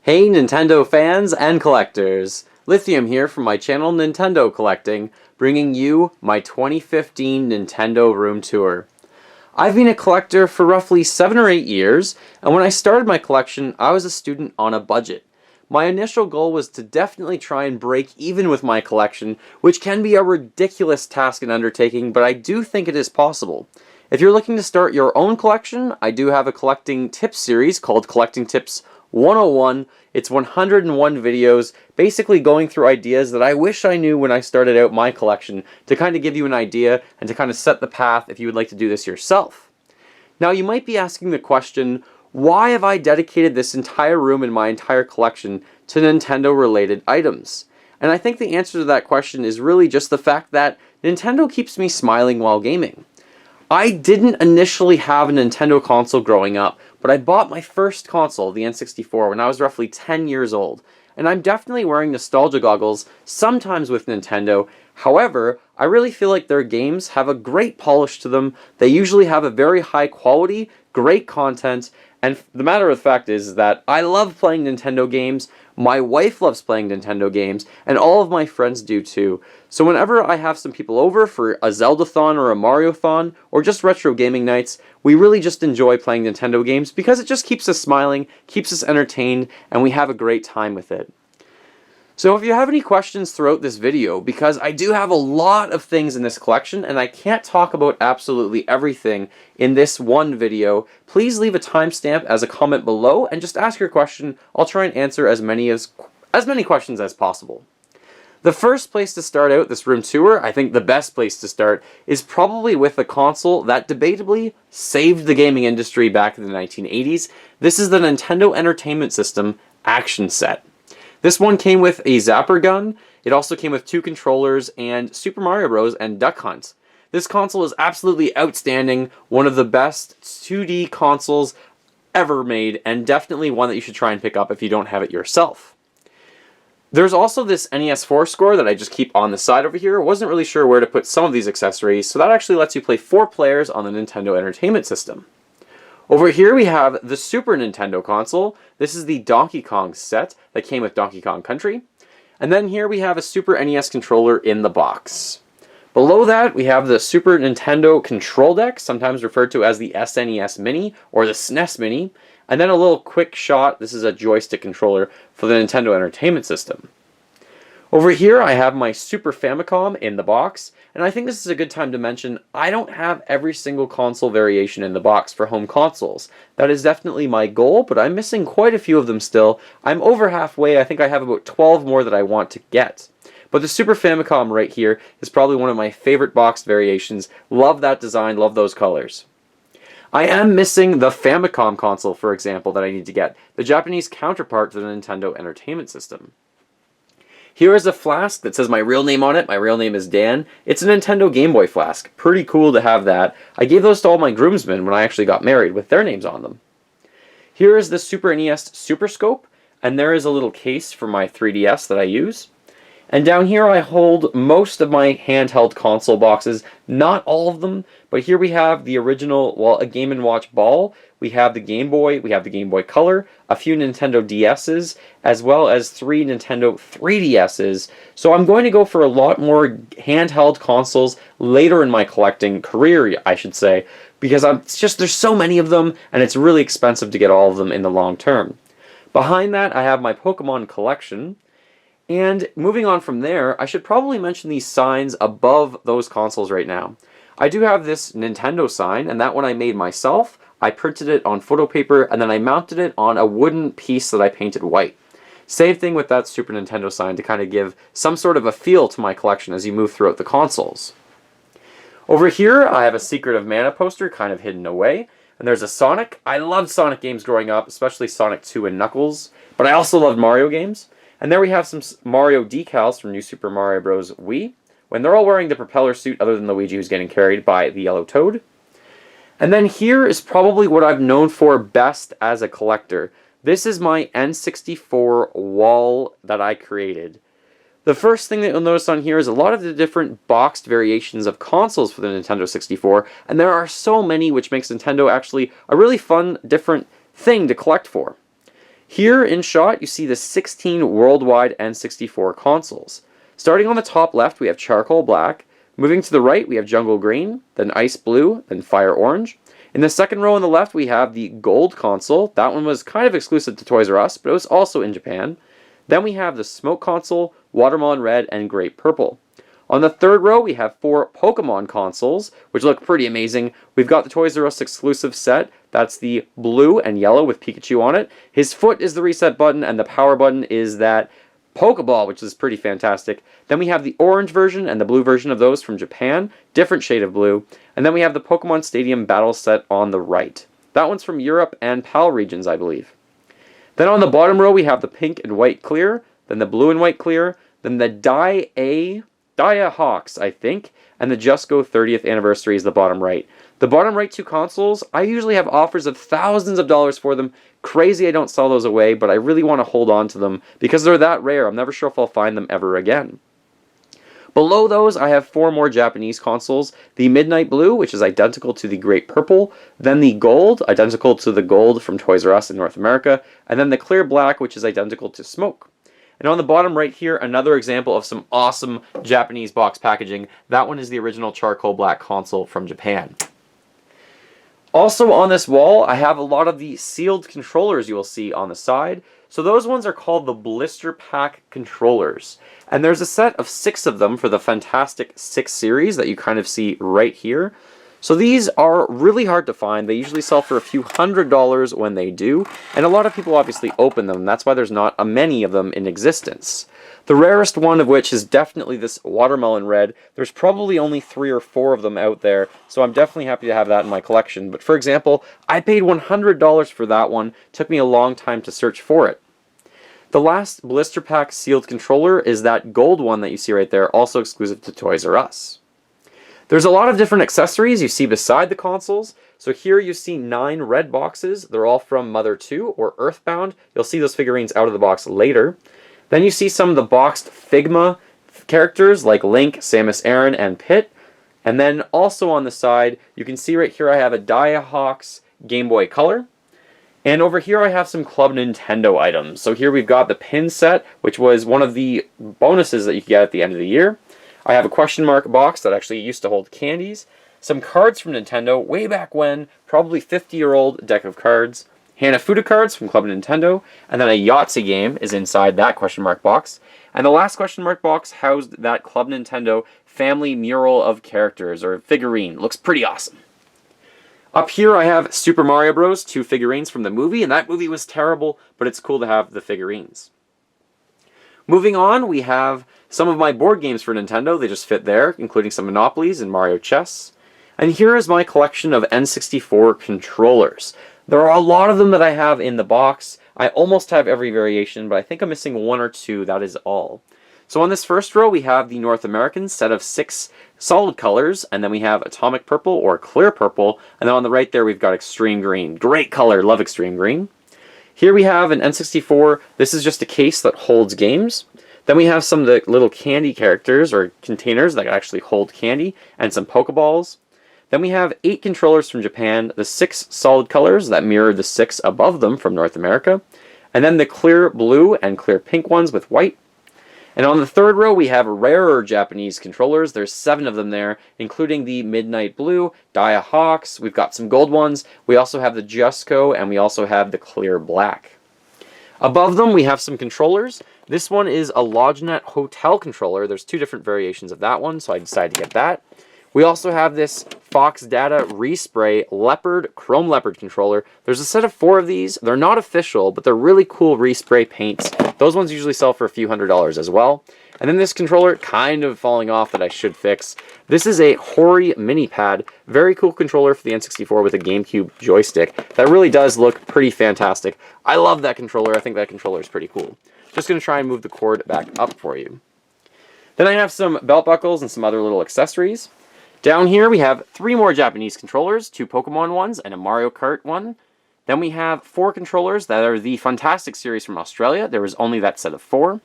Hey Nintendo fans and collectors! Lithium here from my channel Nintendo Collecting, bringing you my 2015 Nintendo Room Tour. I've been a collector for roughly 7 or 8 years, and when I started my collection, I was a student on a budget. My initial goal was to definitely try and break even with my collection, which can be a ridiculous task and undertaking, but I do think it is possible. If you're looking to start your own collection, I do have a collecting tips series called Collecting Tips 101. It's 101 videos, basically going through ideas that I wish I knew when I started out my collection, to kind of give you an idea and to kind of set the path if you would like to do this yourself. Now you might be asking the question, why have I dedicated this entire room in my entire collection to Nintendo related items? And I think the answer to that question is really just the fact that Nintendo keeps me smiling while gaming. I didn't initially have a Nintendo console growing up, but I bought my first console, the N64, when I was roughly 10 years old. And I'm definitely wearing nostalgia goggles, sometimes with Nintendo. However, I really feel like their games have a great polish to them. They usually have a very high quality, great content, and the matter of fact is that I love playing Nintendo games, my wife loves playing Nintendo games, and all of my friends do too. So whenever I have some people over for a Zelda-thon or a Mario-thon, or just retro gaming nights, we really just enjoy playing Nintendo games because it just keeps us smiling, keeps us entertained, and we have a great time with it. So if you have any questions throughout this video, because I do have a lot of things in this collection and I can't talk about absolutely everything in this one video, please leave a timestamp as a comment below and just ask your question. I'll try and answer as many questions as possible. The first place to start out this room tour, I think the best place to start, is probably with a console that debatably saved the gaming industry back in the 1980s. This is the Nintendo Entertainment System Action Set. This one came with a zapper gun, it also came with 2 controllers, and Super Mario Bros. And Duck Hunt. This console is absolutely outstanding, one of the best 2D consoles ever made, and definitely one that you should try and pick up if you don't have it yourself. There's also this NES 4 score that I just keep on the side over here. Wasn't really sure where to put some of these accessories, so that actually lets you play 4 players on the Nintendo Entertainment System. Over here we have the Super Nintendo console. This is the Donkey Kong set that came with Donkey Kong Country. And then here we have a Super NES controller in the box. Below that we have the Super Nintendo Control Deck, sometimes referred to as the SNES Mini or the SNES Mini. And then a little quick shot, this is a joystick controller for the Nintendo Entertainment System. Over here I have my Super Famicom in the box, and I think this is a good time to mention I don't have every single console variation in the box for home consoles. That is definitely my goal, but I'm missing quite a few of them still. I'm over halfway, I think I have about 12 more that I want to get. But the Super Famicom right here is probably one of my favorite boxed variations. Love that design, love those colors. I am missing the Famicom console, for example, that I need to get, the Japanese counterpart to the Nintendo Entertainment System. Here is a flask that says my real name on it. My real name is Dan. It's a Nintendo Game Boy flask. Pretty cool to have that. I gave those to all my groomsmen when I actually got married with their names on them. Here is the Super NES Super Scope, and there is a little case for my 3DS that I use. And down here I hold most of my handheld console boxes, not all of them, but here we have the original, well, a Game & Watch ball, we have the Game Boy, we have the Game Boy Color, a few Nintendo DS's, as well as 3 Nintendo 3DS's. So I'm going to go for a lot more handheld consoles later in my collecting career, I should say, because there's so many of them, and it's really expensive to get all of them in the long term. Behind that I have my Pokemon collection. And moving on from there, I should probably mention these signs above those consoles right now. I do have this Nintendo sign, and that one I made myself. I printed it on photo paper, and then I mounted it on a wooden piece that I painted white. Same thing with that Super Nintendo sign to kind of give some sort of a feel to my collection as you move throughout the consoles. Over here, I have a Secret of Mana poster kind of hidden away. And there's a Sonic. I loved Sonic games growing up, especially Sonic 2 and Knuckles. But I also loved Mario games. And there we have some Mario decals from New Super Mario Bros. Wii, when they're all wearing the propeller suit other than Luigi who's getting carried by the yellow toad. And then here is probably what I've known for best as a collector. This is my N64 wall that I created. The first thing that you'll notice on here is a lot of the different boxed variations of consoles for the Nintendo 64, and there are so many, which makes Nintendo actually a really fun, different thing to collect for. Here in shot, you see the 16 worldwide N64 consoles. Starting on the top left, we have charcoal black. Moving to the right, we have jungle green, then ice blue, then fire orange. In the second row on the left, we have the gold console. That one was kind of exclusive to Toys R Us, but it was also in Japan. Then we have the smoke console, watermelon red, and grape purple. On the third row, we have 4 Pokemon consoles, which look pretty amazing. We've got the Toys R Us exclusive set. That's the blue and yellow with Pikachu on it. His foot is the reset button, and the power button is that Pokeball, which is pretty fantastic. Then we have the orange version and the blue version of those from Japan, different shade of blue. And then we have the Pokemon Stadium Battle Set on the right. That one's from Europe and PAL regions, I believe. Then on the bottom row, we have the pink and white clear, then the blue and white clear, then the Dia Hawks, I think, and the Just Go 30th Anniversary is the bottom right. The bottom right 2 consoles, I usually have offers of thousands of dollars for them. Crazy I don't sell those away, but I really want to hold on to them because they're that rare. I'm never sure if I'll find them ever again. Below those, I have 4 more Japanese consoles. The Midnight Blue, which is identical to the Great Purple, then the Gold, identical to the Gold from Toys R Us in North America, and then the Clear Black, which is identical to Smoke. And on the bottom right here, another example of some awesome Japanese box packaging. That one is the original charcoal black console from Japan. Also on this wall, I have a lot of the sealed controllers you will see on the side. So those ones are called the blister pack controllers. And there's a set of 6 of them for the Fantastic 6 series that you kind of see right here. So these are really hard to find. They usually sell for a few $100s when they do. And a lot of people obviously open them. That's why there's not many of them in existence. The rarest one of which is definitely this watermelon red. There's probably only 3 or 4 of them out there, so I'm definitely happy to have that in my collection. But for example, I paid $100 for that one. Took me a long time to search for it. The last blister pack sealed controller is that gold one that you see right there, also exclusive to Toys R Us. There's a lot of different accessories you see beside the consoles. So here you see 9 red boxes. They're all from Mother 2 or Earthbound. You'll see those figurines out of the box later. Then you see some of the boxed Figma characters like Link, Samus Aran, and Pit. And then also on the side, you can see right here I have a Dia Hawks Game Boy Color. And over here I have some Club Nintendo items. So here we've got the pin set, which was one of the bonuses that you could get at the end of the year. I have a question mark box that actually used to hold candies. Some cards from Nintendo way back when, probably 50-year-old deck of cards. Hanafuda cards from Club Nintendo, and then a Yahtzee game is inside that question mark box. And the last question mark box housed that Club Nintendo family mural of characters, or figurine. Looks pretty awesome. Up here I have Super Mario Bros. 2 figurines from the movie, and that movie was terrible, but it's cool to have the figurines. Moving on, we have some of my board games for Nintendo. They just fit there, including some Monopolies and Mario Chess. And here is my collection of N64 controllers. There are a lot of them that I have in the box. I almost have every variation, but I think I'm missing 1 or 2, that is all. So on this first row, we have the North American set of 6 solid colors, and then we have Atomic Purple or Clear Purple, and then on the right there we've got Extreme Green. Great color, love Extreme Green. Here we have an N64, this is just a case that holds games. Then we have some of the little candy characters, or containers that actually hold candy, and some Pokeballs. Then we have 8 controllers from Japan, the 6 solid colors that mirror the 6 above them from North America, and then the clear blue and clear pink ones with white. And on the third row, we have rarer Japanese controllers. There's 7 of them there, including the Midnight Blue, Dia Hawks. We've got some gold ones. We also have the Justco, and we also have the Clear Black. Above them, we have some controllers. This one is a LodgeNet Hotel controller. There's 2 different variations of that one, so I decided to get that. We also have this Fox Data Respray Leopard Chrome Leopard controller. There's a set of 4 of these. They're not official, but they're really cool respray paints. Those ones usually sell for a few $100s as well. And then this controller, kind of falling off that I should fix. This is a Hori mini pad. Very cool controller for the N64 with a GameCube joystick. That really does look pretty fantastic. I love that controller. I think that controller is pretty cool. Just going to try and move the cord back up for you. Then I have some belt buckles and some other little accessories. Down here we have 3 more Japanese controllers, 2 Pokemon ones and a Mario Kart one. Then we have 4 controllers that are the Fantastic series from Australia. There was only that set of 4.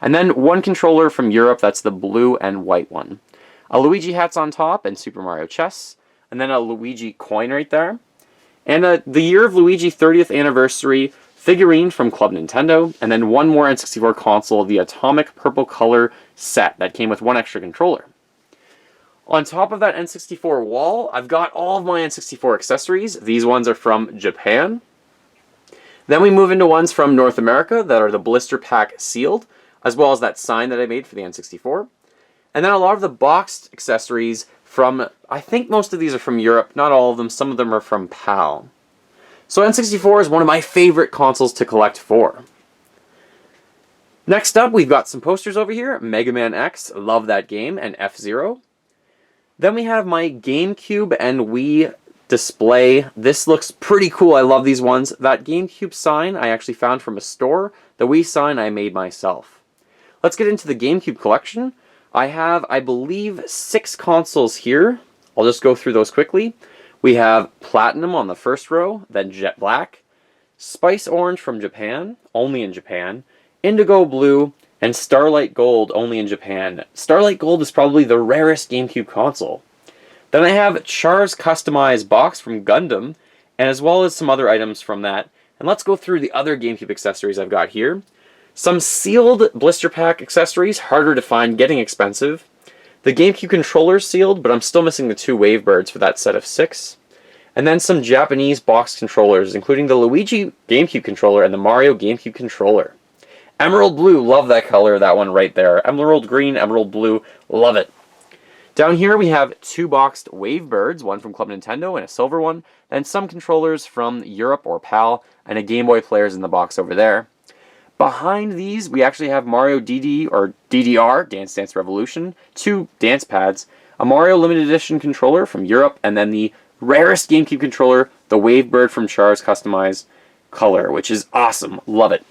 And then 1 controller from Europe, that's the blue and white one. A Luigi hat's on top and Super Mario Chess. And then a Luigi coin right there. And the year of Luigi 30th anniversary figurine from Club Nintendo, and then one more N64 console, the Atomic Purple Color set that came with one extra controller. On top of that N64 wall, I've got all of my N64 accessories. These ones are from Japan. Then we move into ones from North America that are the blister pack sealed, as well as that sign that I made for the N64. And then a lot of the boxed accessories from, I think most of these are from Europe, not all of them, some of them are from PAL. So N64 is one of my favorite consoles to collect for. Next up, we've got some posters over here. Mega Man X, love that game, and F-Zero. Then we have my GameCube and Wii display. This looks pretty cool. I love these ones. That GameCube sign I actually found from a store. The Wii sign I made myself. Let's get into the GameCube collection. I have, I believe, 6 consoles here. I'll just go through those quickly. We have Platinum on the first row, then Jet Black, Spice Orange from Japan, only in Japan, Indigo Blue, and Starlight Gold, only in Japan. Starlight Gold is probably the rarest GameCube console. Then I have Char's customized box from Gundam, and as well as some other items from that. And let's go through the other GameCube accessories I've got here. Some sealed blister pack accessories, harder to find, getting expensive. The GameCube controller sealed, but I'm still missing the 2 Wavebirds for that set of 6. And then some Japanese box controllers, including the Luigi GameCube controller and the Mario GameCube controller. Emerald Blue, love that color, that one right there. Emerald Green, Emerald Blue, love it. Down here we have 2 boxed Wavebirds, one from Club Nintendo and a silver one, then some controllers from Europe or PAL, and a Game Boy players in the box over there. Behind these, we actually have Mario DD, or DDR, Dance Dance Revolution, 2 dance pads, a Mario Limited Edition controller from Europe, and then the rarest GameCube controller, the Wavebird from Char's customized color, which is awesome, love it.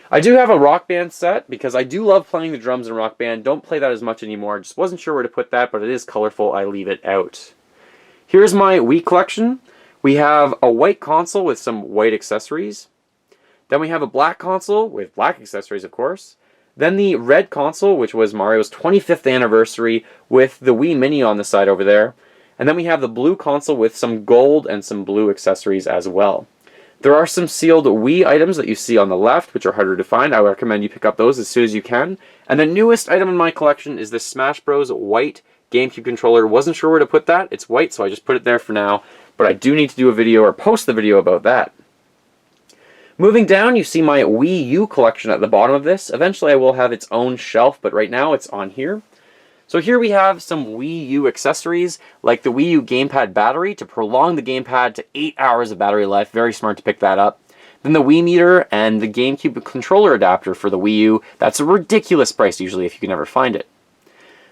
I do have a Rock Band set, because I do love playing the drums in Rock Band. Don't play that as much anymore. Just wasn't sure where to put that, but it is colorful. I leave it out. Here's my Wii collection. We have a white console with some white accessories. Then we have a black console with black accessories, of course. Then the red console, which was Mario's 25th anniversary, with the Wii Mini on the side over there. And then we have the blue console with some gold and some blue accessories as well. There are some sealed Wii items that you see on the left, which are harder to find. I recommend you pick up those as soon as you can. And the newest item in my collection is this Smash Bros. White GameCube controller. Wasn't sure where to put that. It's white, so I just put it there for now. But I do need to do a video or post the video about that. Moving down, you see my Wii U collection at the bottom of this. Eventually I will have its own shelf, but right now it's on here. So here we have some Wii U accessories, like the Wii U gamepad battery to prolong the gamepad to 8 hours of battery life. Very smart to pick that up. Then the Wii meter and the GameCube controller adapter for the Wii U. That's a ridiculous price usually if you can ever find it.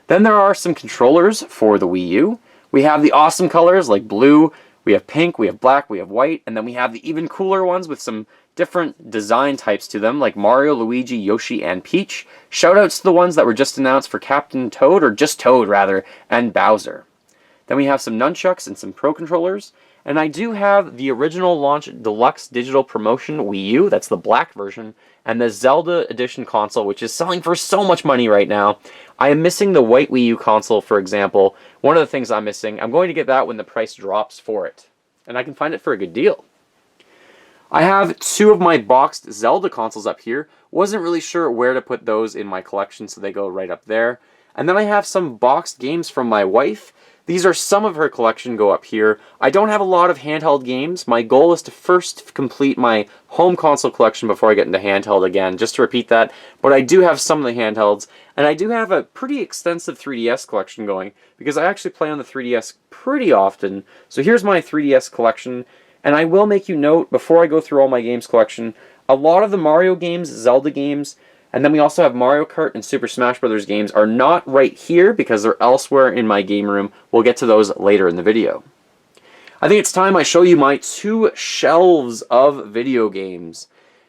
Then there are some controllers for the Wii U. We have the awesome colors like blue, we have pink, we have black, we have white, and then we have the even cooler ones with some different design types to them, like Mario, Luigi, Yoshi, and Peach. Shoutouts to the ones that were just announced for Captain Toad, or just Toad rather, and Bowser. Then we have some nunchucks and some Pro controllers, and I do have the original launch Deluxe Digital Promotion Wii U, that's the black version, and the Zelda Edition console, which is selling for so much money right now. I am missing the white Wii U console, for example. One of the things I'm missing, I'm going to get that when the price drops for it, and I can find it for a good deal. I have 2 of my boxed Zelda consoles up here. Wasn't really sure where to put those in my collection, so they go right up there. And then I have some boxed games from my wife. These are some of her collection, go up here. I don't have a lot of handheld games. My goal is to first complete my home console collection before I get into handheld again, just to repeat that. But I do have some of the handhelds, and I do have a pretty extensive 3DS collection going, because I actually play on the 3DS pretty often. So here's my 3DS collection. And I will make you note, before I go through all my games collection, a lot of the Mario games, Zelda games, and then we also have Mario Kart and Super Smash Bros. Games are not right here because they're elsewhere in my game room. We'll get to those later in the video. I think it's time I show you my 2 shelves of video games.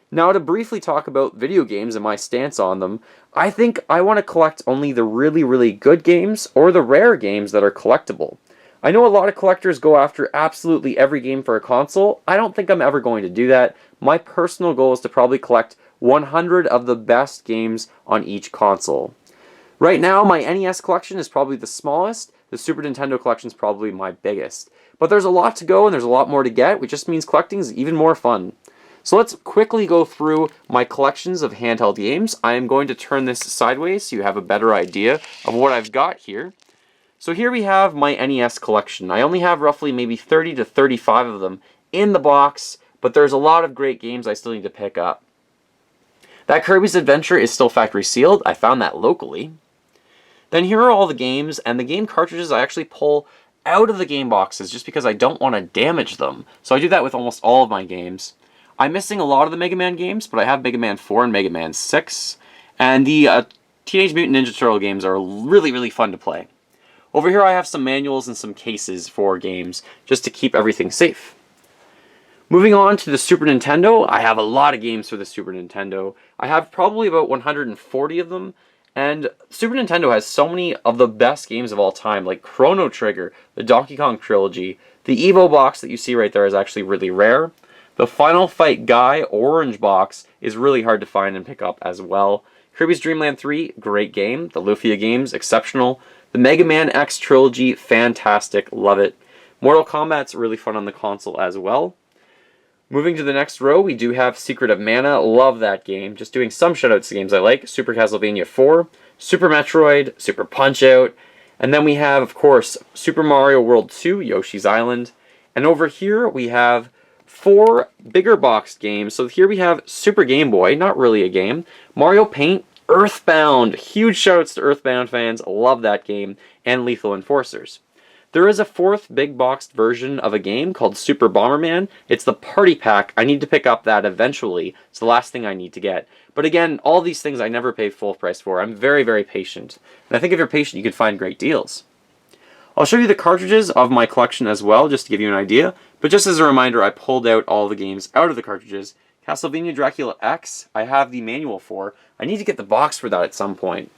Now, to briefly talk about video games and my stance on them, I think I want to collect only the really, really good games or the rare games that are collectible. I know a lot of collectors go after absolutely every game for a console. I don't think I'm ever going to do that. My personal goal is to probably collect 100 of the best games on each console. Right now, my NES collection is probably the smallest. The Super Nintendo collection is probably my biggest. But there's a lot to go and there's a lot more to get, which just means collecting is even more fun. So let's quickly go through my collections of handheld games. I am going to turn this sideways so you have a better idea of what I've got here. So here we have my NES collection. I only have roughly maybe 30 to 35 of them in the box, but there's a lot of great games I still need to pick up. That Kirby's Adventure is still factory sealed. I found that locally. Then here are all the games, and the game cartridges I actually pull out of the game boxes just because I don't want to damage them. So I do that with almost all of my games. I'm missing a lot of the Mega Man games, but I have Mega Man 4 and Mega Man 6. And the Teenage Mutant Ninja Turtle games are really, really fun to play. Over here I have some manuals and some cases for games, just to keep everything safe. Moving on to the Super Nintendo, I have a lot of games for the Super Nintendo. I have probably about 140 of them. And Super Nintendo has so many of the best games of all time, like Chrono Trigger, the Donkey Kong trilogy. The Evo box that you see right there is actually really rare. The Final Fight Guy orange box is really hard to find and pick up as well. Kirby's Dream Land 3, great game. The Lufia games, exceptional. The Mega Man X trilogy, fantastic, love it. Mortal Kombat's really fun on the console as well. Moving to the next row, we do have Secret of Mana, love that game. Just doing some shoutouts to games I like. Super Castlevania 4, Super Metroid, Super Punch-Out! And then we have, of course, Super Mario World 2, Yoshi's Island. And over here we have 4 bigger boxed games. So here we have Super Game Boy, not really a game. Mario Paint, Earthbound. Huge shoutouts to Earthbound fans, love that game. And Lethal Enforcers. There is a 4th big boxed version of a game called Super Bomberman. It's the party pack. I need to pick up that eventually. It's the last thing I need to get. But again, all these things I never pay full price for. I'm very, very patient. And I think if you're patient, you can find great deals. I'll show you the cartridges of my collection as well, just to give you an idea. But just as a reminder, I pulled out all the games out of the cartridges. Castlevania Dracula X, I have the manual for. I need to get the box for that at some point.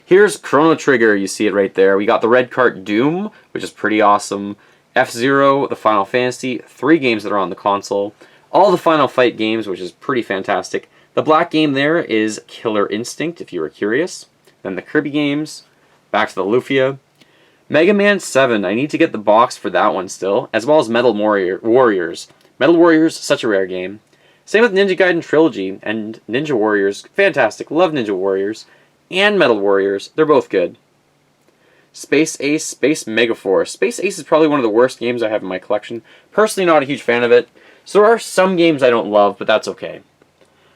Here's Chrono Trigger, you see it right there. We got the red cart Doom, which is pretty awesome. F-Zero, the Final Fantasy, 3 games that are on the console. All the Final Fight games, which is pretty fantastic. The black game there is Killer Instinct, if you were curious. Then the Kirby games, back to the Lufia. Mega Man 7, I need to get the box for that one still, as well as Metal Warriors. Metal Warriors, such a rare game. Same with Ninja Gaiden Trilogy and Ninja Warriors, fantastic, love Ninja Warriors. And Metal Warriors, they're both good. Space Ace, Space Megaforce. Space Ace is probably one of the worst games I have in my collection. Personally not a huge fan of it. So there are some games I don't love, but that's okay.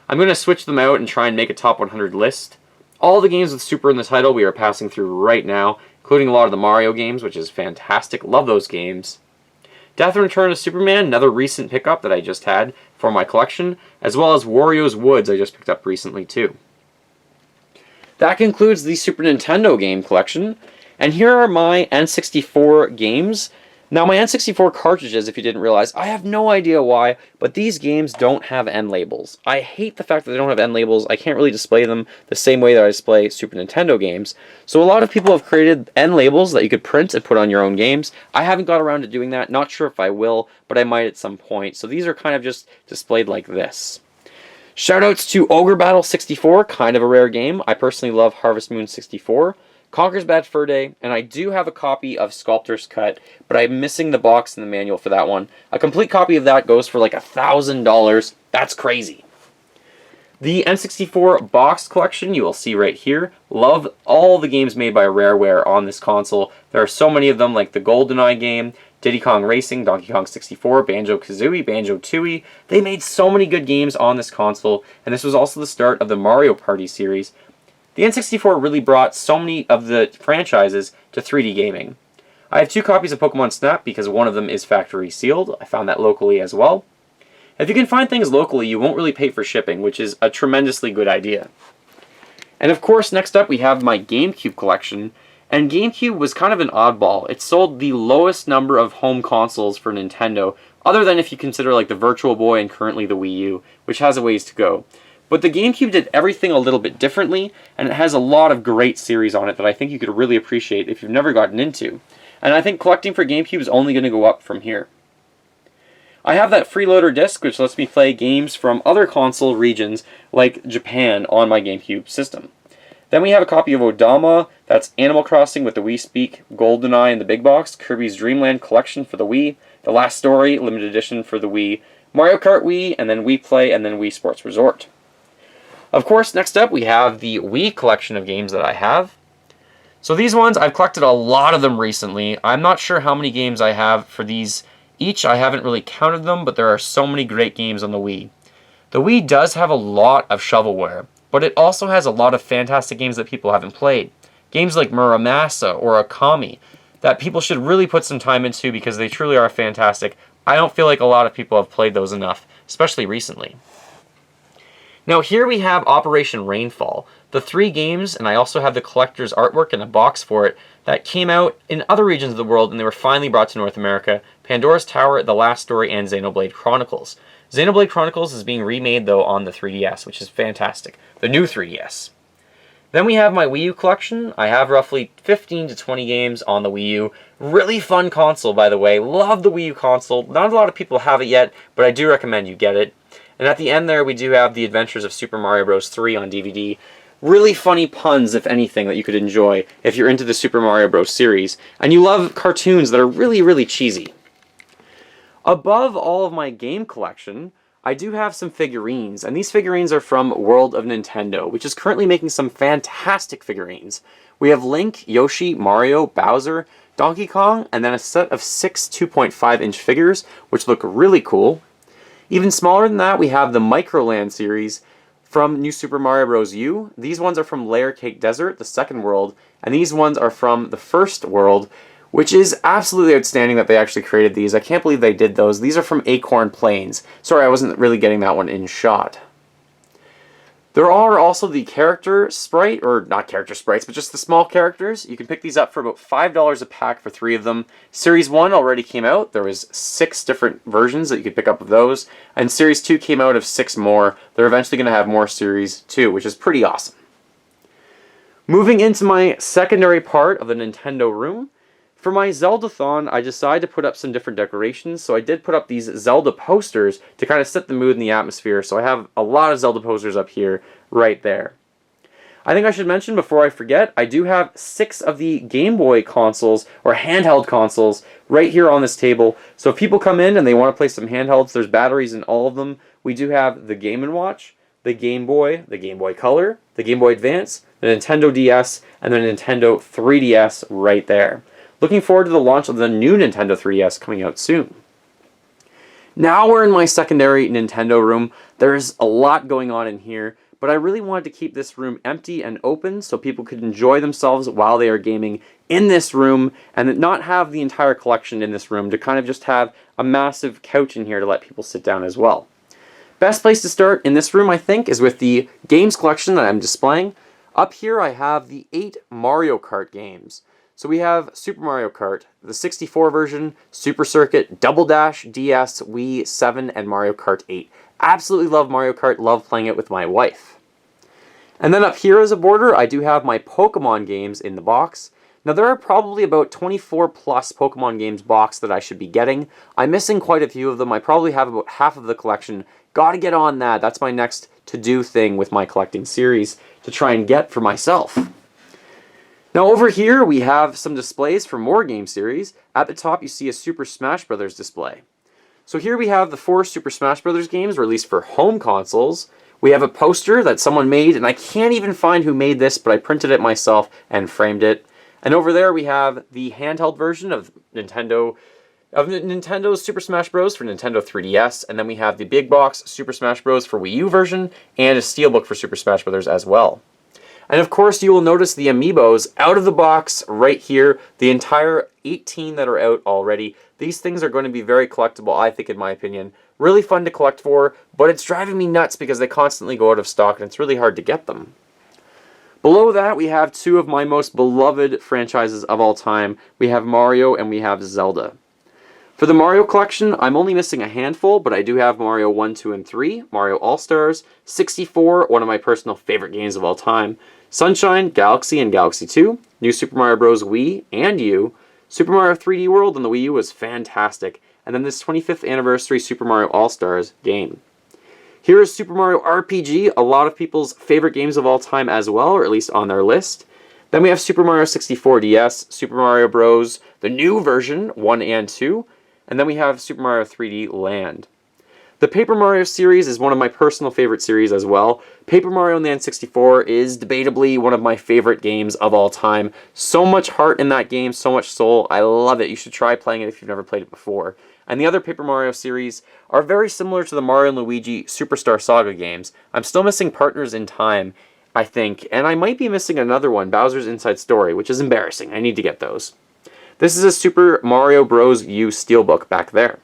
I'm going to switch them out and try and make a top 100 list. All the games with Super in the title we are passing through right now, including a lot of the Mario games, which is fantastic. Love those games. Death and Return of Superman, another recent pickup that I just had for my collection, as well as Wario's Woods I just picked up recently too. That concludes the Super Nintendo game collection, and here are my N64 games. Now my N64 cartridges, if you didn't realize, I have no idea why, but these games don't have end labels. I hate the fact that they don't have end labels. I can't really display them the same way that I display Super Nintendo games. So a lot of people have created end labels that you could print and put on your own games. I haven't got around to doing that, not sure if I will, but I might at some point. So these are kind of just displayed like this. Shoutouts to Ogre Battle 64, kind of a rare game. I personally love Harvest Moon 64. Conker's Bad Fur Day, and I do have a copy of Sculptor's Cut, but I'm missing the box and the manual for that one. A complete copy of that goes for like $1,000. That's crazy. The N64 box collection you will see right here. Love all the games made by Rareware on this console. There are so many of them, like the GoldenEye game, Diddy Kong Racing, Donkey Kong 64, Banjo-Kazooie, Banjo-Tooie. They made so many good games on this console, and this was also the start of the Mario Party series. The N64 really brought so many of the franchises to 3D gaming. I have 2 copies of Pokemon Snap because one of them is factory sealed. I found that locally as well. If you can find things locally, you won't really pay for shipping, which is a tremendously good idea. And of course, next up we have my GameCube collection. And GameCube was kind of an oddball. It sold the lowest number of home consoles for Nintendo, other than if you consider like the Virtual Boy and currently the Wii U, which has a ways to go. But the GameCube did everything a little bit differently, and it has a lot of great series on it that I think you could really appreciate if you've never gotten into. And I think collecting for GameCube is only going to go up from here. I have that freeloader disc, which lets me play games from other console regions, like Japan, on my GameCube system. Then we have a copy of Odama, that's Animal Crossing with the Wii Speak, GoldenEye in the big box, Kirby's Dream Land collection for the Wii, The Last Story, limited edition for the Wii, Mario Kart Wii, and then Wii Play, and then Wii Sports Resort. Of course, next up we have the Wii collection of games that I have. So these ones, I've collected a lot of them recently. I'm not sure how many games I have for these each. I haven't really counted them, but there are so many great games on the Wii. The Wii does have a lot of shovelware, but it also has a lot of fantastic games that people haven't played. Games like Muramasa or Okami that people should really put some time into because they truly are fantastic. I don't feel like a lot of people have played those enough, especially recently. Now here we have Operation Rainfall, the 3 games, and I also have the collector's artwork in a box for it, that came out in other regions of the world and they were finally brought to North America: Pandora's Tower, The Last Story, and Xenoblade Chronicles. Xenoblade Chronicles is being remade though on the 3DS, which is fantastic. The new 3DS. Then we have my Wii U collection. I have roughly 15 to 20 games on the Wii U. Really fun console, by the way. Love the Wii U console. Not a lot of people have it yet, but I do recommend you get it. And at the end there, we do have The Adventures of Super Mario Bros. 3 on DVD. Really funny puns, if anything, that you could enjoy if you're into the Super Mario Bros. Series, and you love cartoons that are really, really cheesy. Above all of my game collection, I do have some figurines, and these figurines are from World of Nintendo, which is currently making some fantastic figurines. We have Link, Yoshi, Mario, Bowser, Donkey Kong, and then a set of 6 2.5-inch figures, which look really cool. Even smaller than that, we have the Microland series from New Super Mario Bros. U. These ones are from Layer Cake Desert, the second world, and these ones are from the first world, which is absolutely outstanding that they actually created these. I can't believe they did those. These are from Acorn Plains. Sorry, I wasn't really getting that one in shot. There are also the character sprite, or not character sprites, but just the small characters. You can pick these up for about $5 a pack for 3 of them. Series 1 already came out. There was 6 different versions that you could pick up of those. And Series 2 came out of 6 more. They're eventually going to have more Series 2, which is pretty awesome. Moving into my secondary part of the Nintendo room, for my Zelda-thon, I decided to put up some different decorations, so I did put up these Zelda posters to kind of set the mood and the atmosphere, so I have a lot of Zelda posters up here, right there. I think I should mention, before I forget, I do have 6 of the Game Boy consoles, or handheld consoles, right here on this table, so if people come in and they want to play some handhelds, there's batteries in all of them. We do have the Game & Watch, the Game Boy Color, the Game Boy Advance, the Nintendo DS, and the Nintendo 3DS right there. Looking forward to the launch of the new Nintendo 3DS coming out soon. Now we're in my secondary Nintendo room. There's a lot going on in here, but I really wanted to keep this room empty and open so people could enjoy themselves while they are gaming in this room, and not have the entire collection in this room, to kind of just have a massive couch in here to let people sit down as well. Best place to start in this room, I think, is with the games collection that I'm displaying. Up here I have the 8 Mario Kart games. So we have Super Mario Kart, the 64 version, Super Circuit, Double Dash, DS, Wii, 7, and Mario Kart 8. Absolutely love Mario Kart, love playing it with my wife. And then up here as a border, I do have my Pokemon games in the box. Now there are probably about 24 plus Pokemon games boxed that I should be getting. I'm missing quite a few of them. I probably have about half of the collection. Gotta get on that. That's my next to-do thing with my collecting series, to try and get for myself. Now over here we have some displays for more game series. At the top you see a Super Smash Bros. Display. So here we have the 4 Super Smash Bros. Games released for home consoles. We have a poster that someone made, and I can't even find who made this, but I printed it myself and framed it. And over there we have the handheld version of Nintendo's Super Smash Bros. For Nintendo 3DS, and then we have the big box Super Smash Bros. For Wii U version, and a steelbook for Super Smash Bros. As well. And of course you will notice the amiibos out of the box right here, the entire 18 that are out already. These things are going to be very collectible, I think, in my opinion. Really fun to collect for, but it's driving me nuts because they constantly go out of stock and it's really hard to get them. Below that we have 2 of my most beloved franchises of all time. We have Mario and we have Zelda. For the Mario collection, I'm only missing a handful, but I do have Mario 1, 2, and 3, Mario All-Stars, 64, one of my personal favorite games of all time, Sunshine, Galaxy, and Galaxy 2, New Super Mario Bros. Wii and U, Super Mario 3D World on the Wii U was fantastic, and then this 25th anniversary Super Mario All-Stars game. Here is Super Mario RPG, a lot of people's favorite games of all time as well, or at least on their list. Then we have Super Mario 64 DS, Super Mario Bros., the new version, 1 and 2, and then we have Super Mario 3D Land. The Paper Mario series is one of my personal favorite series as well. Paper Mario on the N64 is debatably one of my favorite games of all time. So much heart in that game, so much soul. I love it. You should try playing it if you've never played it before. And the other Paper Mario series are very similar to the Mario & Luigi Superstar Saga games. I'm still missing Partners in Time, I think, and I might be missing another one, Bowser's Inside Story, which is embarrassing. I need to get those. This is a Super Mario Bros. U Steelbook back there.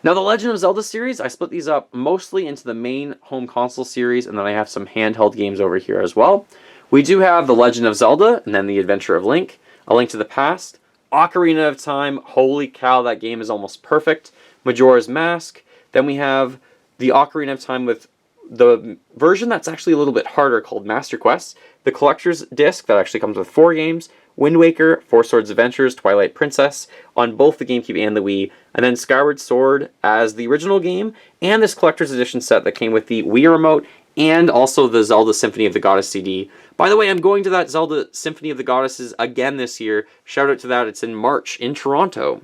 Now, the Legend of Zelda series, I split these up mostly into the main home console series, and then I have some handheld games over here as well. We do have The Legend of Zelda, and then The Adventure of Link, A Link to the Past, Ocarina of Time, holy cow, that game is almost perfect, Majora's Mask, then we have the Ocarina of Time with the version that's actually a little bit harder called Master Quest, the Collector's Disc that actually comes with 4 games, Wind Waker, Four Swords Adventures, Twilight Princess, on both the GameCube and the Wii, and then Skyward Sword as the original game, and this Collector's Edition set that came with the Wii Remote, and also the Zelda Symphony of the Goddess CD. By the way, I'm going to that Zelda Symphony of the Goddesses again this year. Shout out to that, it's in March in Toronto.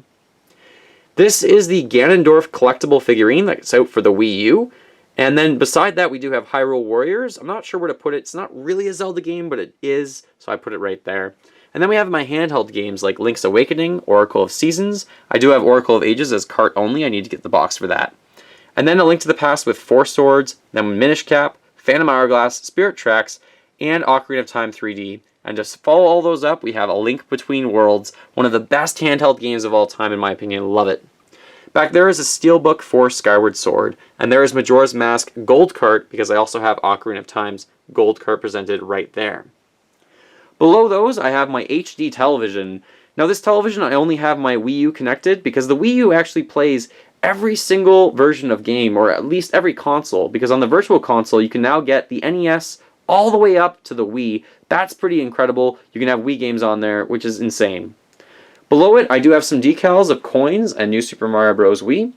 This is the Ganondorf collectible figurine that's out for the Wii U. And then beside that, we do have Hyrule Warriors. I'm not sure where to put it. It's not really a Zelda game, but it is, so I put it right there. And then we have my handheld games like Link's Awakening, Oracle of Seasons. I do have Oracle of Ages as cart only. I need to get the box for that. And then A Link to the Past with 4 Swords, then Minish Cap, Phantom Hourglass, Spirit Tracks, and Ocarina of Time 3D. And just follow all those up, we have A Link Between Worlds, one of the best handheld games of all time in my opinion. Love it. Back there is a Steelbook for Skyward Sword, and there is Majora's Mask Gold Cart, because I also have Ocarina of Time's Gold Cart presented right there. Below those, I have my HD television. Now this television, I only have my Wii U connected, because the Wii U actually plays every single version of game, or at least every console, because on the Virtual Console, you can now get the NES all the way up to the Wii. That's pretty incredible. You can have Wii games on there, which is insane. Below it, I do have some decals of coins and New Super Mario Bros. Wii.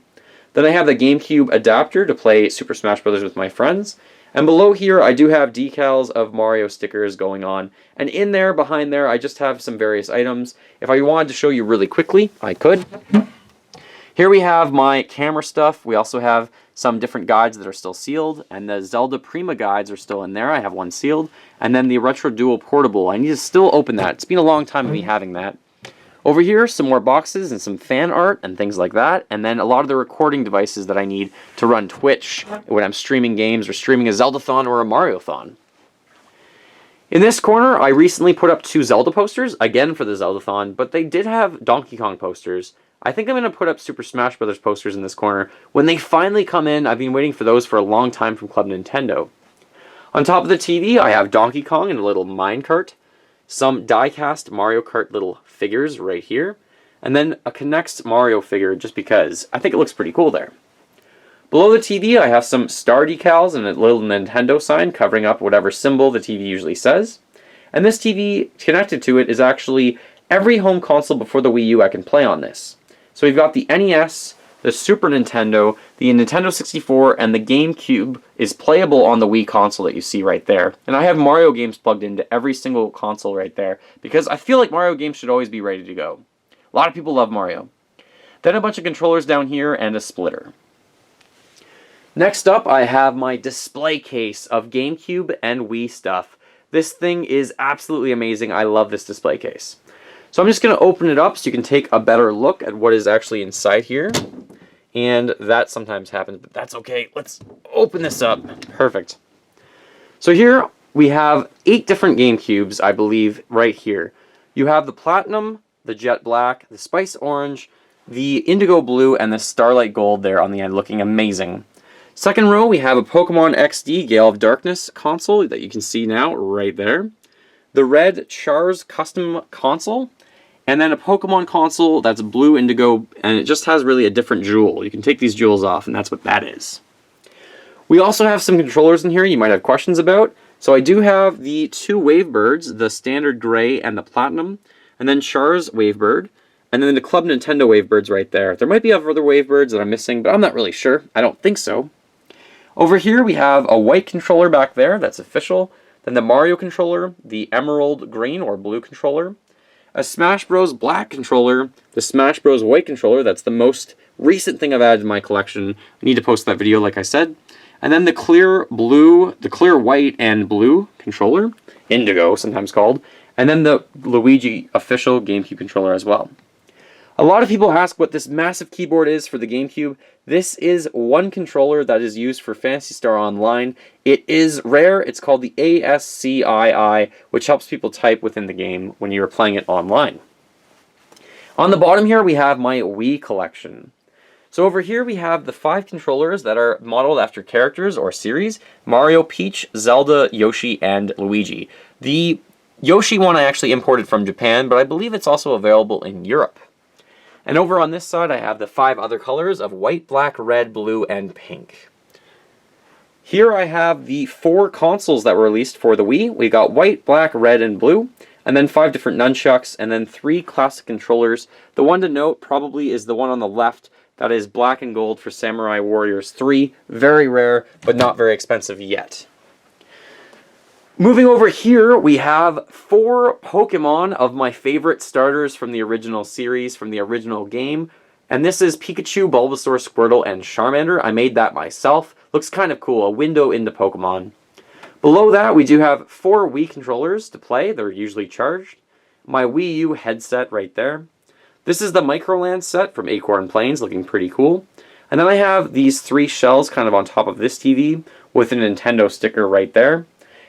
Then I have the GameCube adapter to play Super Smash Bros. With my friends. And below here, I do have decals of Mario stickers going on. And in there, behind there, I just have some various items. If I wanted to show you really quickly, I could. Here we have my camera stuff. We also have some different guides that are still sealed. And the Zelda Prima guides are still in there. I have one sealed. And then the Retro Dual Portable. I need to still open that. It's been a long time of me having that. Over here, some more boxes and some fan art and things like that, and then a lot of the recording devices that I need to run Twitch when I'm streaming games or streaming a Zeldathon or a Mariothon. In this corner, I recently put up 2 Zelda posters, again for the Zeldathon, but they did have Donkey Kong posters. I think I'm going to put up Super Smash Bros. Posters in this corner. When they finally come in, I've been waiting for those for a long time from Club Nintendo. On top of the TV, I have Donkey Kong and a little minecart. Some die-cast Mario Kart little figures right here, and then a Connects Mario figure just because I think it looks pretty cool there. Below the TV, I have some star decals and a little Nintendo sign covering up whatever symbol the TV usually says. And this TV connected to it is actually every home console before the Wii U I can play on this. So we've got the NES, the Super Nintendo, the Nintendo 64, and the GameCube is playable on the Wii console that you see right there. And I have Mario games plugged into every single console right there, because I feel like Mario games should always be ready to go. A lot of people love Mario. Then a bunch of controllers down here and a splitter. Next up, I have my display case of GameCube and Wii stuff. This thing is absolutely amazing. I love this display case. So I'm just going to open it up so you can take a better look at what is actually inside here. And that sometimes happens, but that's okay. Let's open this up. Perfect. So here we have 8 different GameCubes, I believe, right here. You have the Platinum, the Jet Black, the Spice Orange, the Indigo Blue, and the Starlight Gold there on the end, looking amazing. Second row, we have a Pokemon XD Gale of Darkness console that you can see now right there. The red Char's Custom console. And then a Pokemon console that's blue indigo, and it just has really a different jewel. You can take these jewels off, and that's what that is. We also have some controllers in here you might have questions about. So I do have the 2 Wavebirds, the Standard Gray and the Platinum, and then Char's Wavebird, and then the Club Nintendo Wavebirds right there. There might be other Wavebirds that I'm missing, but I'm not really sure. I don't think so. Over here we have a white controller back there, that's official. Then the Mario controller, the Emerald Green or Blue controller, a Smash Bros. Black controller, the Smash Bros. White controller, that's the most recent thing I've added to my collection. I need to post that video like I said. And then the clear white and blue controller, Indigo sometimes called, and then the Luigi official GameCube controller as well. A lot of people ask what this massive keyboard is for the GameCube. This is one controller that is used for Phantasy Star Online. It is rare. It's called the ASCII, which helps people type within the game when you're playing it online. On the bottom here, we have my Wii collection. So over here, we have the 5 controllers that are modeled after characters or series: Mario, Peach, Zelda, Yoshi, and Luigi. The Yoshi one I actually imported from Japan, but I believe it's also available in Europe. And over on this side, I have the 5 other colors of white, black, red, blue, and pink. Here I have the 4 consoles that were released for the Wii. We got white, black, red, and blue, and then 5 different nunchucks, and then 3 classic controllers. The one to note probably is the one on the left, that is black and gold for Samurai Warriors 3. Very rare, but not very expensive yet. Moving over here, we have 4 Pokemon of my favorite starters from the original series, from the original game. And this is Pikachu, Bulbasaur, Squirtle, and Charmander. I made that myself. Looks kind of cool, a window into Pokemon. Below that, we do have 4 Wii controllers to play. They're usually charged. My Wii U headset right there. This is the Microland set from Acorn Plains, looking pretty cool. And then I have these 3 shells kind of on top of this TV with a Nintendo sticker right there.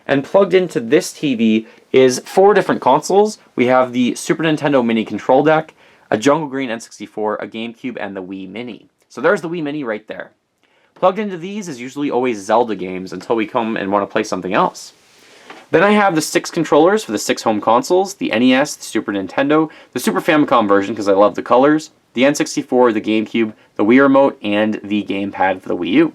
And plugged into this TV is 4 different consoles. We have the Super Nintendo Mini Control Deck, a Jungle Green N64, a GameCube, and the Wii Mini. So there's the Wii Mini right there. Plugged into these is usually always Zelda games until we come and want to play something else. Then I have the 6 controllers for the 6 home consoles: the NES, the Super Nintendo, the Super Famicom version because I love the colors, the N64, the GameCube, the Wii Remote, and the gamepad for the Wii U.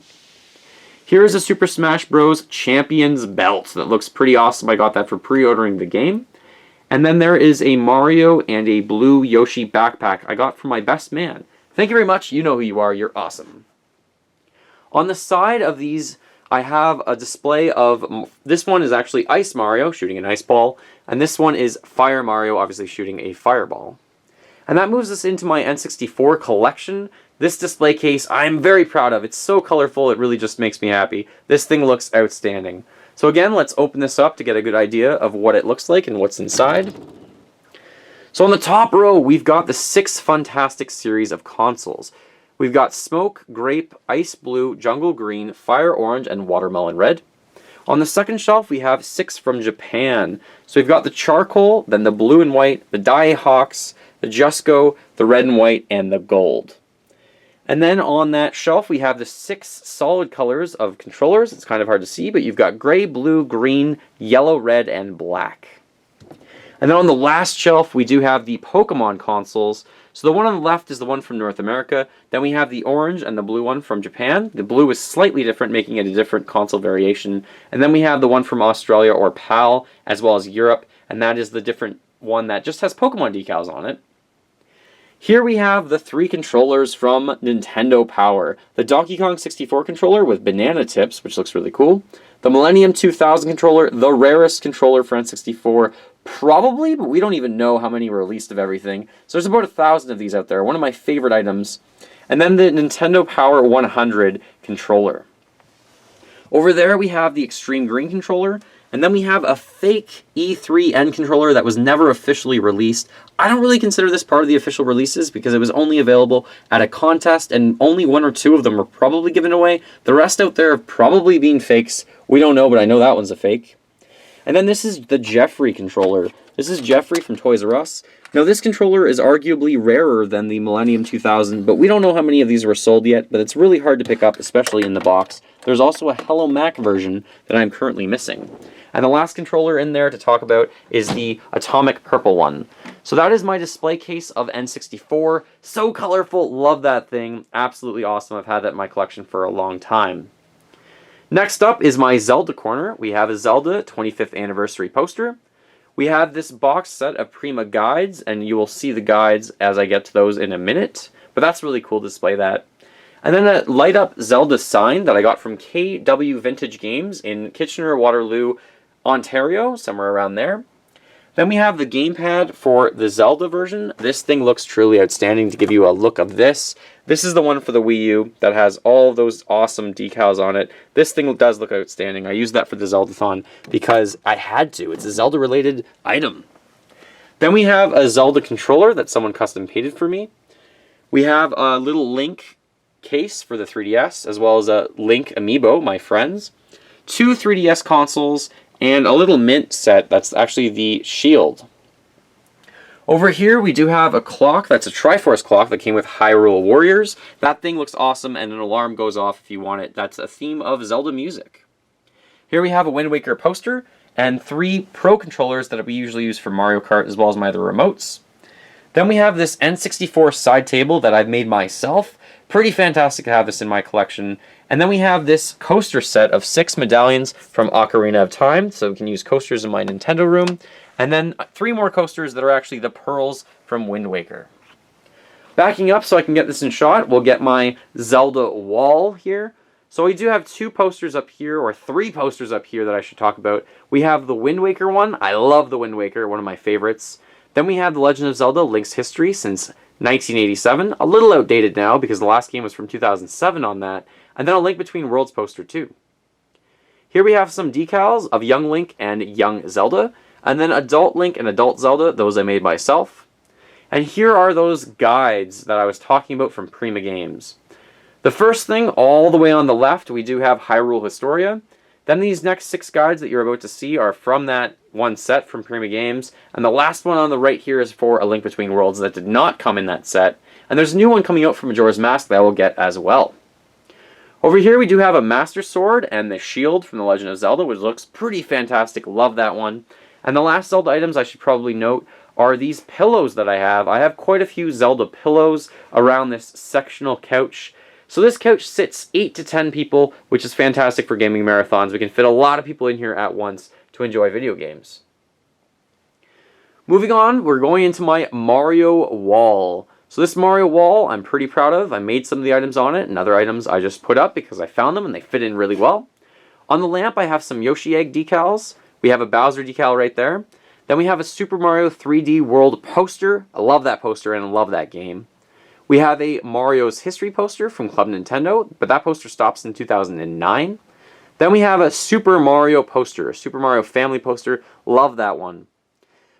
Here's a Super Smash Bros. Champions belt that looks pretty awesome. I got that for pre-ordering the game. And then there is a Mario and a blue Yoshi backpack I got from my best man. Thank you very much. You know who you are. You're awesome. On the side of these, I have a display of... This one is actually Ice Mario, shooting an ice ball. And this one is Fire Mario, obviously shooting a fireball. And that moves us into my N64 collection. This display case I'm very proud of. It's so colorful, it really just makes me happy. This thing looks outstanding. So again, let's open this up to get a good idea of what it looks like and what's inside. So on the top row, we've got the 6 fantastic series of consoles. We've got Smoke, Grape, Ice Blue, Jungle Green, Fire Orange, and Watermelon Red. On the second shelf, we have 6 from Japan. So we've got the Charcoal, then the Blue and White, the Daihawks, the Jusco, the Red and White, and the Gold. And then on that shelf, we have the 6 solid colors of controllers. It's kind of hard to see, but you've got gray, blue, green, yellow, red, and black. And then on the last shelf, we do have the Pokemon consoles. So the one on the left is the one from North America. Then we have the orange and the blue one from Japan. The blue is slightly different, making it a different console variation. And then we have the one from Australia or PAL, as well as Europe. And that is the different one that just has Pokemon decals on it. Here we have the 3 controllers from Nintendo Power. The Donkey Kong 64 controller with banana tips, which looks really cool. The Millennium 2000 controller, the rarest controller for N64, probably, but we don't even know how many were released of everything. So there's about 1,000 of these out there, one of my favorite items. And then the Nintendo Power 100 controller. Over there we have the Extreme Green controller. And then we have a fake E3N controller that was never officially released. I don't really consider this part of the official releases because it was only available at a contest and only 1 or 2 of them were probably given away. The rest out there have probably been fakes. We don't know, but I know that one's a fake. And then this is the Jeffrey controller. This is Jeffrey from Toys R Us. Now this controller is arguably rarer than the Millennium 2000, but we don't know how many of these were sold yet, but it's really hard to pick up, especially in the box. There's also a Hello Mac version that I'm currently missing. And the last controller in there to talk about is the Atomic Purple one. So that is my display case of N64. So colorful, love that thing. Absolutely awesome. I've had that in my collection for a long time. Next up is my Zelda corner. We have a Zelda 25th anniversary poster. We have this box set of Prima guides, and you will see the guides as I get to those in a minute. But that's really cool to display that. And then a light-up Zelda sign that I got from KW Vintage Games in Kitchener-Waterloo, Ontario, somewhere around there. Then we have the gamepad for the Zelda version. This thing looks truly outstanding. To give you a look of this, this is the one for the Wii U that has all those awesome decals on it. This thing does look outstanding. I used that for the Zeldathon because I had to. It's a Zelda-related item. Then we have a Zelda controller that someone custom painted for me. We have a little Link case for the 3DS, as well as a Link amiibo, my friends. 2 3DS consoles, and a little mint set that's actually the shield. Over here we do have a clock that's a Triforce clock that came with Hyrule Warriors. That thing looks awesome, and an alarm goes off if you want it. That's a theme of Zelda music. Here we have a Wind Waker poster and 3 Pro controllers that we usually use for Mario Kart, as well as my other remotes. Then we have this N64 side table that I've made myself. Pretty fantastic to have this in my collection. And then we have this coaster set of 6 medallions from Ocarina of Time, so we can use coasters in my Nintendo room. And then 3 more coasters that are actually the pearls from Wind Waker. Backing up so I can get this in shot, we'll get my Zelda wall here. So we do have 2 posters up here, or 3 posters up here that I should talk about. We have the Wind Waker one. I love the Wind Waker, one of my favorites. Then we have The Legend of Zelda Link's History since 1987. A little outdated now because the last game was from 2007 on that. And then a Link Between Worlds poster too. Here we have some decals of Young Link and Young Zelda. And then Adult Link and Adult Zelda, those I made myself. And here are those guides that I was talking about from Prima Games. The first thing, all the way on the left, we do have Hyrule Historia. Then these next 6 guides that you're about to see are from that one set from Prima Games. And the last one on the right here is for A Link Between Worlds that did not come in that set. And there's a new one coming out from Majora's Mask that I will get as well. Over here we do have a Master Sword and the shield from The Legend of Zelda, which looks pretty fantastic. Love that one. And the last Zelda items I should probably note are these pillows that I have. I have quite a few Zelda pillows around this sectional couch. So this couch sits 8 to 10 people, which is fantastic for gaming marathons. We can fit a lot of people in here at once to enjoy video games. Moving on, we're going into my Mario wall. So this Mario wall I'm pretty proud of. I made some of the items on it, and other items I just put up because I found them and they fit in really well. On the lamp I have some Yoshi Egg decals. We have a Bowser decal right there. Then we have a Super Mario 3D World poster. I love that poster and I love that game. We have a Mario's History poster from Club Nintendo, but that poster stops in 2009. Then we have a Super Mario poster, a Super Mario Family poster. Love that one.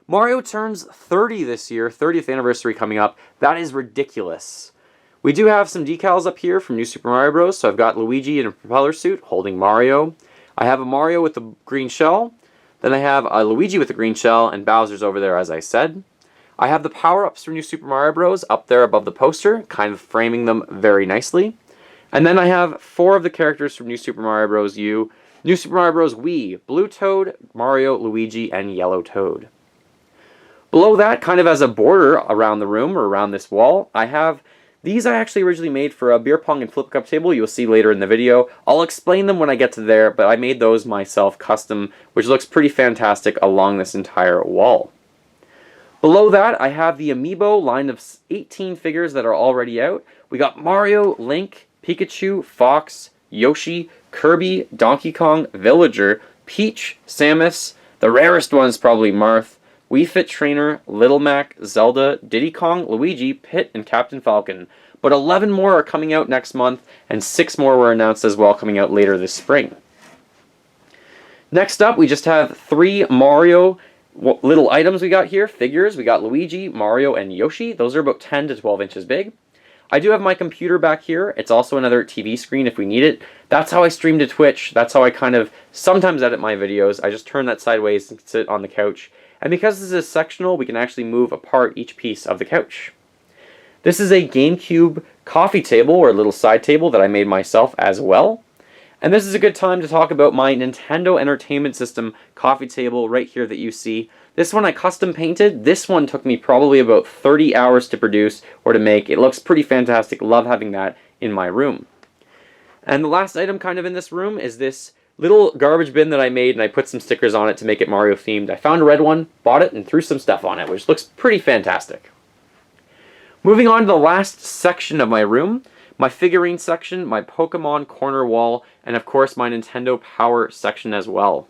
Mario turns 30 this year, 30th anniversary coming up. That is ridiculous. We do have some decals up here from New Super Mario Bros. So I've got Luigi in a propeller suit holding Mario. I have a Mario with a green shell. Then I have a Luigi with a green shell, and Bowser's over there, as I said. I have the power-ups from New Super Mario Bros. Up there above the poster, kind of framing them very nicely. And then I have 4 of the characters from New Super Mario Bros. U, New Super Mario Bros. Wii, Blue Toad, Mario, Luigi, and Yellow Toad. Below that, kind of as a border around the room, or around this wall, I have these I actually originally made for a beer pong and flip cup table. You'll see later in the video. I'll explain them when I get to there, but I made those myself custom, which looks pretty fantastic along this entire wall. Below that, I have the Amiibo line of 18 figures that are already out. We got Mario, Link, Pikachu, Fox, Yoshi, Kirby, Donkey Kong, Villager, Peach, Samus, the rarest one is probably Marth, Wii Fit Trainer, Little Mac, Zelda, Diddy Kong, Luigi, Pit, and Captain Falcon. But 11 more are coming out next month, and 6 more were announced as well coming out later this spring. Next up, we just have 3 Mario little items we got here, figures. We got Luigi, Mario, and Yoshi. Those are about 10 to 12 inches big. I do have my computer back here. It's also another TV screen if we need it. That's how I stream to Twitch. That's how I kind of sometimes edit my videos. I just turn that sideways and sit on the couch. And because this is sectional, we can actually move apart each piece of the couch. This is a GameCube coffee table, or a little side table that I made myself as well. And this is a good time to talk about my Nintendo Entertainment System coffee table right here that you see. This one I custom painted. This one took me probably about 30 hours to produce or to make. It looks pretty fantastic. Love having that in my room. And the last item kind of in this room is this little garbage bin that I made, and I put some stickers on it to make it Mario themed. I found a red one, bought it, and threw some stuff on it, which looks pretty fantastic. Moving on to the last section of my room, my figurine section, my Pokemon corner wall, and of course my Nintendo Power section as well.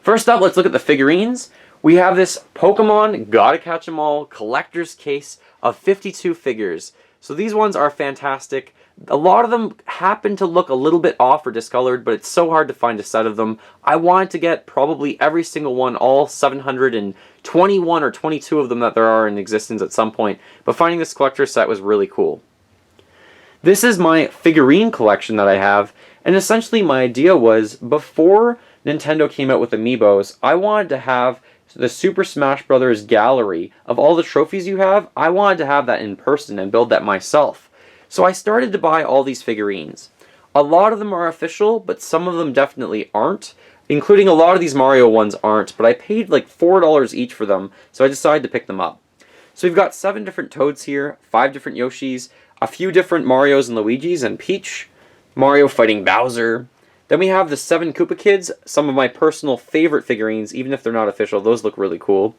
First up, let's look at the figurines. We have this Pokemon Gotta Catch 'em All collector's case of 52 figures. So these ones are fantastic. A lot of them happen to look a little bit off or discolored, but it's so hard to find a set of them. I wanted to get probably every single one, all 721 or 22 of them that there are in existence at some point, but finding this collector set was really cool. This is my figurine collection that I have, and essentially my idea was, before Nintendo came out with Amiibos, I wanted to have the Super Smash Bros. Gallery of all the trophies you have. I wanted to have that in person and build that myself. So I started to buy all these figurines. A lot of them are official, but some of them definitely aren't, including a lot of these Mario ones aren't, but I paid like $4 each for them, so I decided to pick them up. So we've got 7 different Toads here, 5 different Yoshis, a few different Marios and Luigis and Peach, Mario fighting Bowser. Then we have the 7 Koopa Kids, some of my personal favorite figurines, even if they're not official, those look really cool.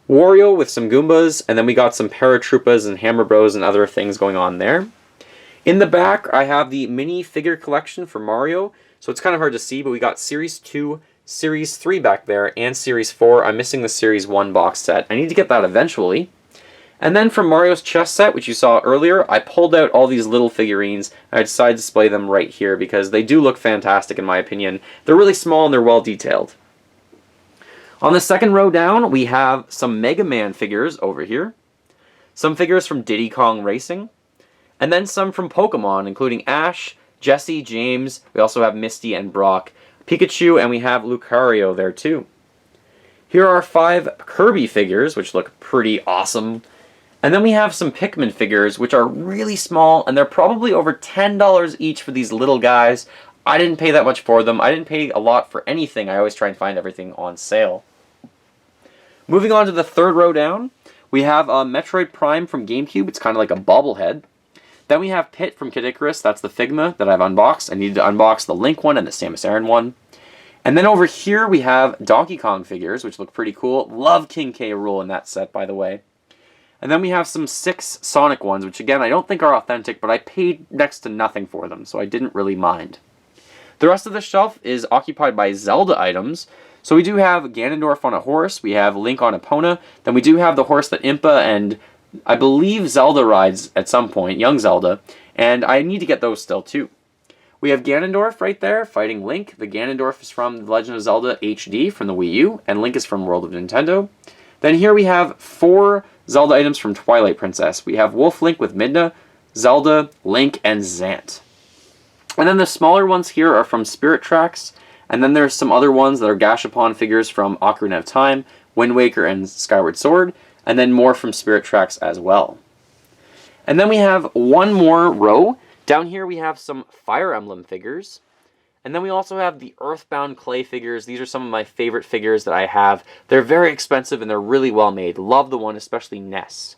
Wario with some Goombas, and then we got some Paratroopas and Hammer Bros and other things going on there. In the back, I have the mini figure collection for Mario, so it's kind of hard to see, but we got Series 2, Series 3 back there, and Series 4. I'm missing the Series 1 box set. I need to get that eventually. And then from Mario's chess set, which you saw earlier, I pulled out all these little figurines, and I decided to display them right here because they do look fantastic in my opinion. They're really small and they're well detailed. On the second row down, we have some Mega Man figures over here, some figures from Diddy Kong Racing, and then some from Pokemon, including Ash, Jesse, James. We also have Misty and Brock, Pikachu, and we have Lucario there too. Here are 5 Kirby figures, which look pretty awesome. And then we have some Pikmin figures, which are really small, and they're probably over $10 each for these little guys. I didn't pay that much for them. I didn't pay a lot for anything. I always try and find everything on sale. Moving on to the third row down, we have Metroid Prime from GameCube. It's kind of like a bobblehead. Then we have Pit from Kid Icarus. That's the Figma that I've unboxed. I needed to unbox the Link one and the Samus Aran one. And then over here we have Donkey Kong figures, which look pretty cool. Love King K. Rool in that set, by the way. And then we have some 6 Sonic ones, which again, I don't think are authentic, but I paid next to nothing for them, so I didn't really mind. The rest of the shelf is occupied by Zelda items. So we do have Ganondorf on a horse, we have Link on Epona, then we do have the horse that Impa and I believe Zelda rides at some point, young Zelda, and I need to get those still too. We have Ganondorf right there fighting Link. The Ganondorf is from The Legend of Zelda HD from the Wii U, and Link is from World of Nintendo. Then here we have 4 Zelda items from Twilight Princess. We have Wolf Link with Midna, Zelda, Link, and Zant. And then the smaller ones here are from Spirit Tracks, and then there's some other ones that are Gashapon figures from Ocarina of Time, Wind Waker, and Skyward Sword, and then more from Spirit Tracks as well. And then we have one more row. Down here we have some Fire Emblem figures. And then we also have the Earthbound clay figures. These are some of my favorite figures that I have. They're very expensive and they're really well made. Love the one, especially Ness.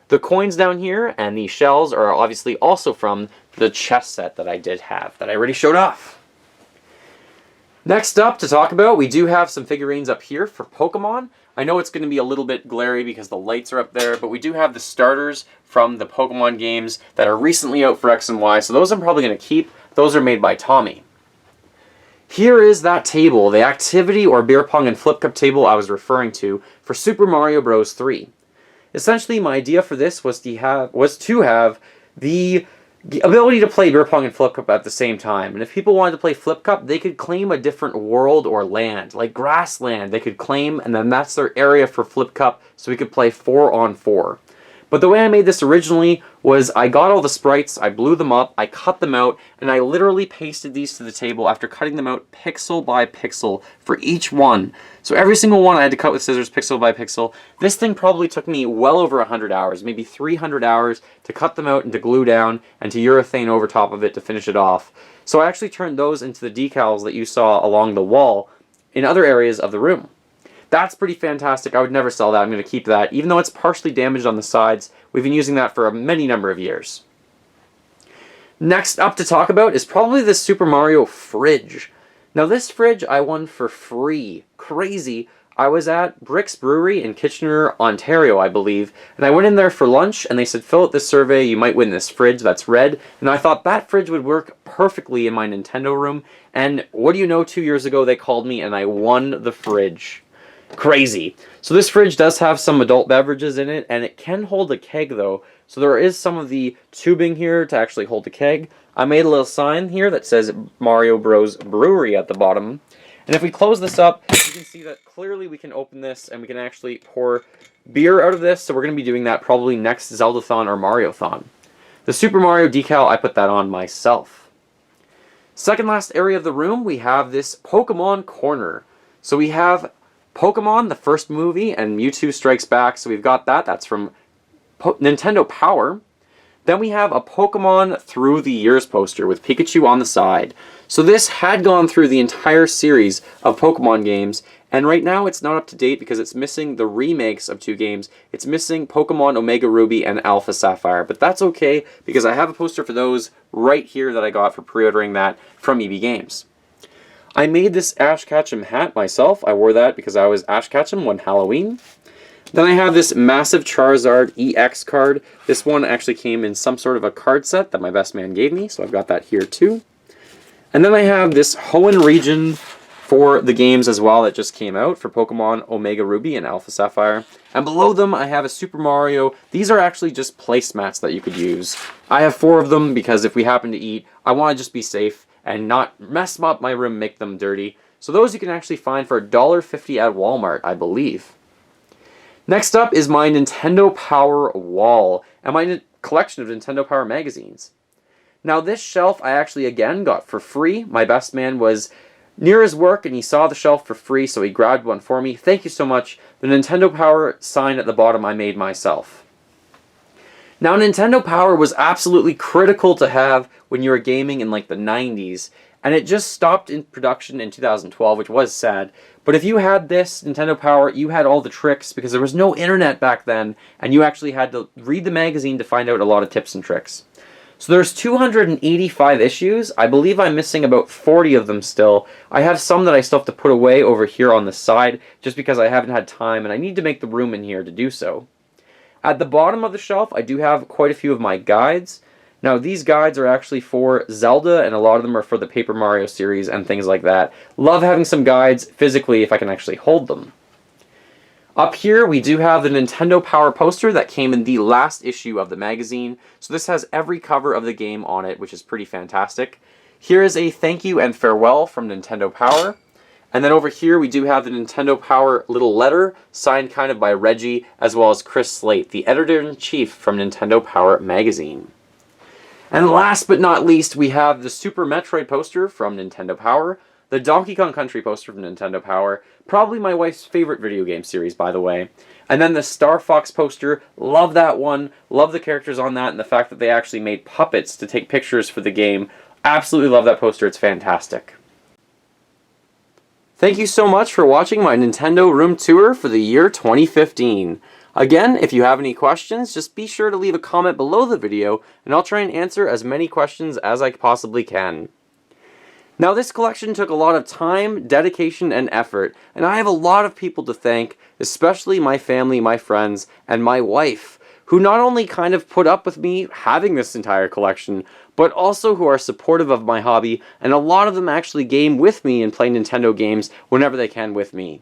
The coins down here and the shells are obviously also from the chess set that I did have, that I already showed off. Next up to talk about, we do have some figurines up here for Pokemon. I know it's going to be a little bit glary because the lights are up there, but we do have the starters from the Pokemon games that are recently out for X and Y, so those I'm probably going to keep. Those are made by Tommy. Here is that table, the activity or beer pong and flip cup table I was referring to for Super Mario Bros. 3. Essentially, my idea for this was to have the ability to play beer pong and flip cup at the same time. And if people wanted to play flip cup, they could claim a different world or land, like grassland. They could claim, and then that's their area for flip cup, so we could play 4-on-4. But the way I made this originally was I got all the sprites, I blew them up, I cut them out, and I literally pasted these to the table after cutting them out pixel by pixel for each one. So every single one I had to cut with scissors pixel by pixel. This thing probably took me well over 100 hours, maybe 300 hours to cut them out and to glue down and to urethane over top of it to finish it off. So I actually turned those into the decals that you saw along the wall in other areas of the room. That's pretty fantastic. I would never sell that. I'm going to keep that. Even though it's partially damaged on the sides, we've been using that for a many number of years. Next up to talk about is probably the Super Mario fridge. Now this fridge I won for free. Crazy. I was at Brick's Brewery in Kitchener, Ontario, I believe, and I went in there for lunch and they said, fill out this survey, you might win this fridge that's red. And I thought that fridge would work perfectly in my Nintendo room. And what do you know, 2 years ago they called me and I won the fridge. crazy. So this fridge does have some adult beverages in it, and it can hold a keg though. So there is some of the tubing here to actually hold the keg. I made a little sign here that says Mario Bros. Brewery at the bottom. And if we close this up, you can see that clearly we can open this and we can actually pour beer out of this. So we're going to be doing that probably next Zelda-thon or Mario-thon. The Super Mario decal, I put that on myself. Second last area of the room, we have this Pokemon corner. So we have Pokemon, the first movie, and Mewtwo Strikes Back. So we've got that. That's from Nintendo Power. Then we have a Pokemon Through the Years poster with Pikachu on the side. So this had gone through the entire series of Pokemon games, and right now it's not up to date because it's missing the remakes of 2 games. It's missing Pokemon Omega Ruby and Alpha Sapphire, but that's okay because I have a poster for those right here that I got for pre-ordering that from EB Games. I made this Ash Ketchum hat myself. I wore that because I was Ash Ketchum one Halloween. Then I have this massive Charizard EX card. This one actually came in some sort of a card set that my best man gave me, so I've got that here too. And then I have this Hoenn region for the games as well that just came out for Pokemon Omega Ruby and Alpha Sapphire. And below them I have a Super Mario. These are actually just placemats that you could use. I have 4 of them because if we happen to eat, I want to just be safe and not mess up my room, make them dirty. So those you can actually find for $1.50 at Walmart, I believe. Next up is my Nintendo Power wall and my collection of Nintendo Power magazines. Now this shelf I actually again got for free. My best man was near his work and he saw the shelf for free, so he grabbed one for me. Thank you so much. The Nintendo Power sign at the bottom I made myself. Now Nintendo Power was absolutely critical to have when you were gaming in like the 90s, and it just stopped in production in 2012, which was sad. But if you had this Nintendo Power, you had all the tricks because there was no internet back then, and you actually had to read the magazine to find out a lot of tips and tricks. So there's 285 issues. I believe I'm missing about 40 of them still. I have some that I still have to put away over here on the side just because I haven't had time and I need to make the room in here to do so. At the bottom of the shelf, I do have quite a few of my guides. Now these guides are actually for Zelda and a lot of them are for the Paper Mario series and things like that. Love having some guides physically if I can actually hold them. Up here we do have the Nintendo Power poster that came in the last issue of the magazine. So this has every cover of the game on it, which is pretty fantastic. Here is a thank you and farewell from Nintendo Power. And then over here we do have the Nintendo Power little letter signed kind of by Reggie as well as Chris Slate, the editor-in-chief from Nintendo Power magazine. And last but not least, we have the Super Metroid poster from Nintendo Power, the Donkey Kong Country poster from Nintendo Power, probably my wife's favorite video game series, by the way, and then the Star Fox poster, love that one, love the characters on that, and the fact that they actually made puppets to take pictures for the game, absolutely love that poster, it's fantastic. Thank you so much for watching my Nintendo room tour for the year 2015. Again, if you have any questions, just be sure to leave a comment below the video, and I'll try and answer as many questions as I possibly can. Now this collection took a lot of time, dedication, and effort, and I have a lot of people to thank, especially my family, my friends, and my wife, who not only kind of put up with me having this entire collection, but also who are supportive of my hobby, and a lot of them actually game with me and play Nintendo games whenever they can with me.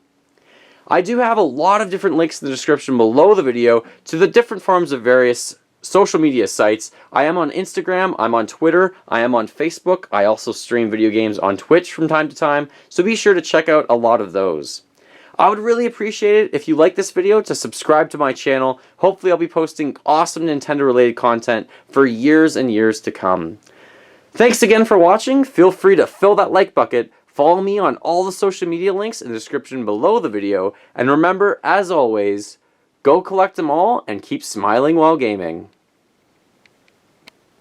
I do have a lot of different links in the description below the video to the different forms of various social media sites. I am on Instagram, I'm on Twitter, I am on Facebook, I also stream video games on Twitch from time to time, so be sure to check out a lot of those. I would really appreciate it if you like this video to subscribe to my channel. Hopefully I'll be posting awesome Nintendo related content for years and years to come. Thanks again for watching, feel free to fill that like bucket, follow me on all the social media links in the description below the video, and remember, as always, go collect them all and keep smiling while gaming.